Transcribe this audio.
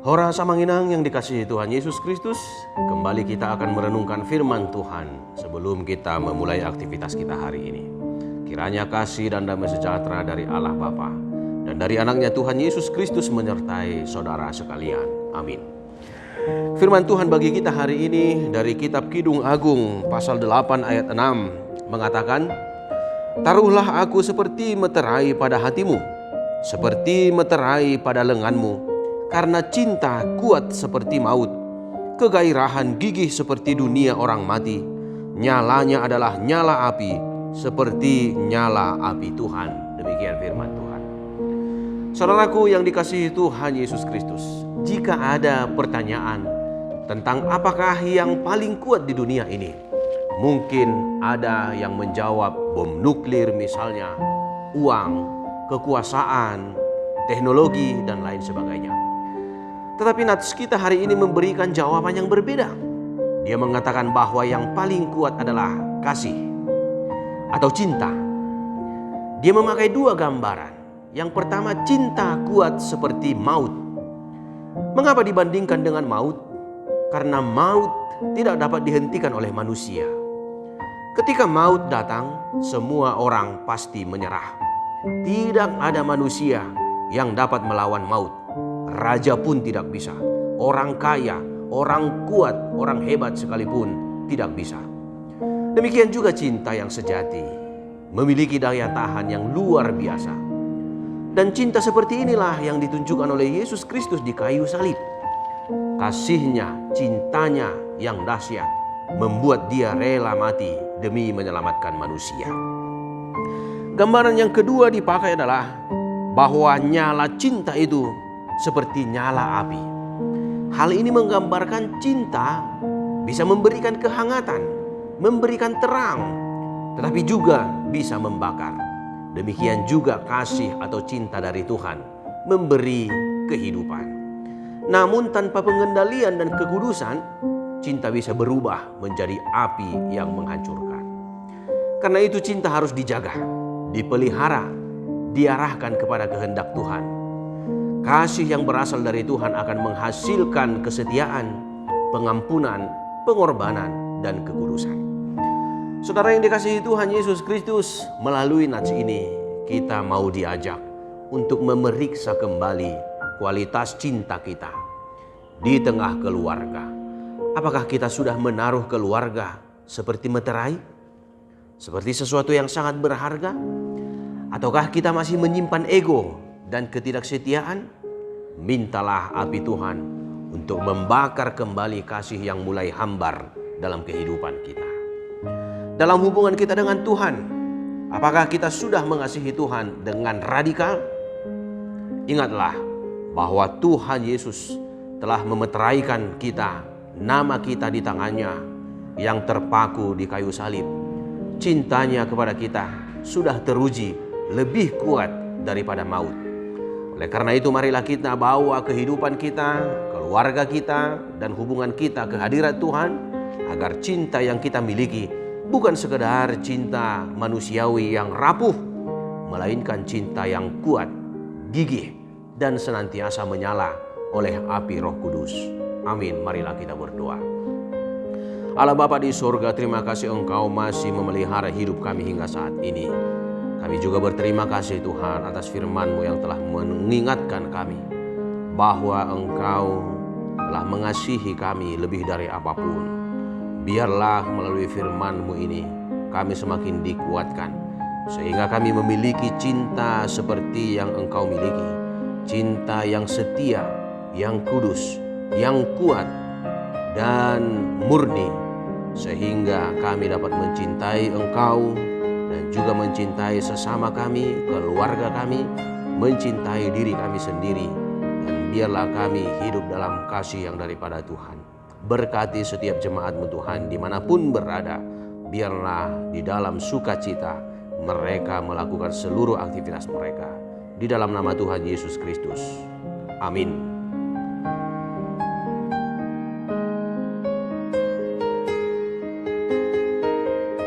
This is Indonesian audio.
Hora Samanginang yang dikasihi Tuhan Yesus Kristus, kembali kita akan merenungkan firman Tuhan sebelum kita memulai aktivitas kita hari ini. Kiranya kasih dan damai sejahtera dari Allah Bapa dan dari anaknya Tuhan Yesus Kristus menyertai saudara sekalian. Amin. Firman Tuhan bagi kita hari ini dari kitab Kidung Agung pasal 8 ayat 6 mengatakan, "Taruhlah aku seperti meterai pada hatimu, seperti meterai pada lenganmu, karena cinta kuat seperti maut, kegairahan gigih seperti dunia orang mati, nyalanya adalah nyala api, seperti nyala api Tuhan." Demikian firman Tuhan. Saudaraku yang dikasihi Tuhan Yesus Kristus, jika ada pertanyaan tentang apakah yang paling kuat di dunia ini, mungkin ada yang menjawab bom nuklir misalnya, uang, kekuasaan, teknologi, dan lain sebagainya. Tetapi nats kita hari ini memberikan jawaban yang berbeda. Dia mengatakan bahwa yang paling kuat adalah kasih atau cinta. Dia memakai dua gambaran. Yang pertama, cinta kuat seperti maut. Mengapa dibandingkan dengan maut? Karena maut tidak dapat dihentikan oleh manusia. Ketika maut datang, semua orang pasti menyerah. Tidak ada manusia yang dapat melawan maut. Raja pun tidak bisa. Orang kaya, orang kuat, orang hebat sekalipun tidak bisa. Demikian juga cinta yang sejati, memiliki daya tahan yang luar biasa. Dan cinta seperti inilah yang ditunjukkan oleh Yesus Kristus di kayu salib. Kasihnya, cintanya yang dahsyat membuat dia rela mati demi menyelamatkan manusia. Gambaran yang kedua dipakai adalah bahwa nyala cinta itu seperti nyala api. Hal ini menggambarkan cinta bisa memberikan kehangatan, memberikan terang, tetapi juga bisa membakar. Demikian juga kasih atau cinta dari Tuhan memberi kehidupan. Namun tanpa pengendalian dan kekudusan, cinta bisa berubah menjadi api yang menghancurkan. Karena itu cinta harus dijaga, dipelihara, diarahkan kepada kehendak Tuhan. Kasih yang berasal dari Tuhan akan menghasilkan kesetiaan, pengampunan, pengorbanan, dan kekudusan. Saudara yang dikasihi Tuhan Yesus Kristus, melalui nats ini kita mau diajak untuk memeriksa kembali kualitas cinta kita di tengah keluarga. Apakah kita sudah menaruh keluarga seperti meterai? Seperti sesuatu yang sangat berharga? Ataukah kita masih menyimpan ego dan ketidaksetiaan? Mintalah api Tuhan untuk membakar kembali kasih yang mulai hambar dalam kehidupan kita. Dalam hubungan kita dengan Tuhan, apakah kita sudah mengasihi Tuhan dengan radikal? Ingatlah bahwa Tuhan Yesus telah memeteraikan kita, nama kita di tangannya yang terpaku di kayu salib. Cintanya kepada kita sudah teruji lebih kuat daripada maut. Oleh karena itu marilah kita bawa kehidupan kita, keluarga kita, dan hubungan kita ke hadirat Tuhan, agar cinta yang kita miliki bukan sekedar cinta manusiawi yang rapuh, melainkan cinta yang kuat, gigih, dan senantiasa menyala oleh api Roh Kudus. Amin. Marilah kita berdoa. Allah Bapa di surga, terima kasih Engkau masih memelihara hidup kami hingga saat ini. Kami juga berterima kasih Tuhan atas firman-Mu yang telah mengingatkan kami bahwa Engkau telah mengasihi kami lebih dari apapun. Biarlah melalui firman-Mu ini kami semakin dikuatkan, sehingga kami memiliki cinta seperti yang Engkau miliki. Cinta yang setia, yang kudus, yang kuat, dan murni, sehingga kami dapat mencintai Engkau dan juga mencintai sesama kami, keluarga kami, mencintai diri kami sendiri. Dan biarlah kami hidup dalam kasih yang daripada Tuhan. Berkati setiap jemaat-Mu Tuhan dimanapun berada. Biarlah di dalam sukacita mereka melakukan seluruh aktivitas mereka. Di dalam nama Tuhan Yesus Kristus. Amin.